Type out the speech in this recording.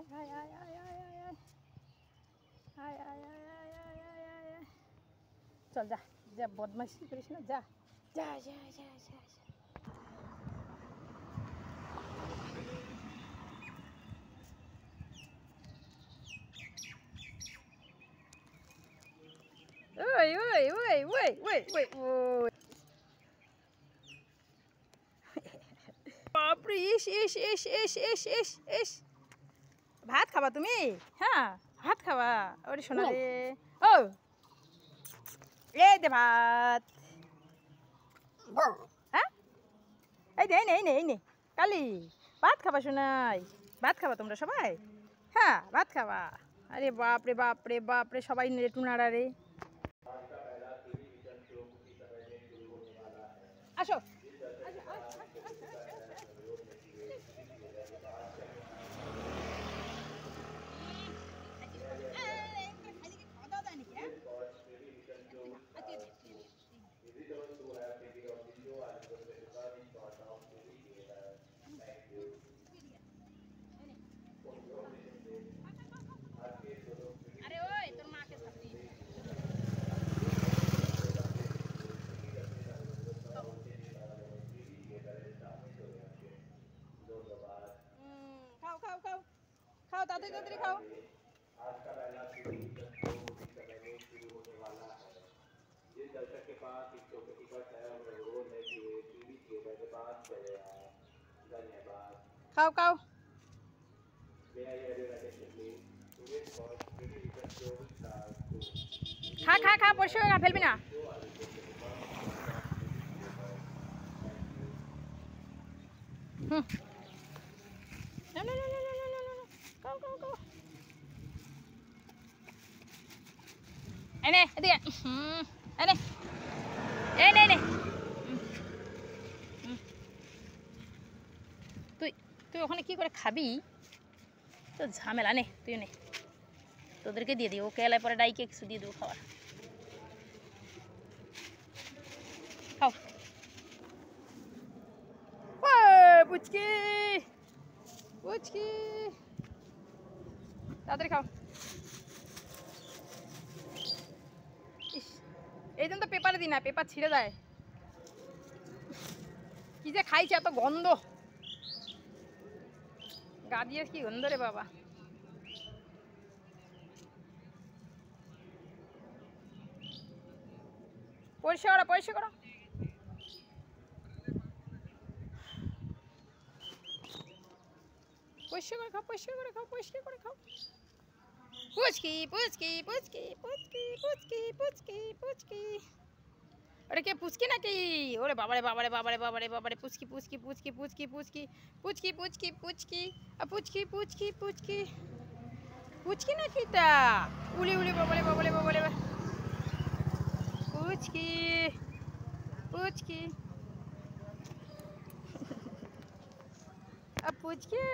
আয় আয় আয় আয় আয় আয় আয় আয় আয় আয় আয় আয় আয় আয় চল যা যা বদমাইশি করিস না যা যা যা যা যা ওই ওই ওই ওই ওই ওই ওই বাপরে ইস ইস ইস ইস ইস ইস ইস ভাত খাবা তুমি হ্যাঁ ভাত খাবা ওরে শোনা রে ও এই দে ভাত হ্যাঁ এই নে এই নে এই নে কালি ভাত খাবা শোনাই ভাত খাবা তোমরা সবাই হ্যাঁ ভাত খাবা আরে বাপরে বাপরে বাপরে সবাই নেটু নাড়া রে আসো खाओ ताते ताते खाओ आज का पहला शुरू होने वाला है जिस दर्शक के पास टिकटॉक की टिकट है उन्हें रोड है कि टीवी के मेरे पास चले आए धन्यवाद खाओ खाओ खा खा खा পরিষ্কার করে ফেলবি না না না না Go, go, go. Ene, এদিকে এনে এনে এনে তুই তুই ওখানে কি করে খাবি তো ঝামেলা নে তুই নে তোদেরকে দিয়ে দিই ওকে এলাই পরে ডাইকে কিছু দিয়ে দেবো খাওয়ার খাও পুচকি পুচকি তাড়াতাড়ি খাও এই জন্য তো পেপারে দিই না পেপার ছিঁড়ে যায় কি যে খাইছে এত গন্ধ গা দিয়ে কি গন্ধ রে বাবা পরিষ্কার করো পরিষ্কার করো পরিষ্কার করে খাও পরিষ্কার করে খাও পরিষ্কার করে খাও পুচকি পুচকি পুচকি পুচকি পুচকি পুচকি পুচকি ওরে কে পুচকি নাকি ওরে বাবারে বাবারে বাবারে বাবারে বাবারে পুচকি পুচকি পুচকি পুচকি পুচকি পুচকি পুচকি পুচকি পুচকি পুচকি পুচকি পুচকি নাকি তা উলি উলি বাবারে বাবারে বাবারে পুচকি পুচকি পুচকি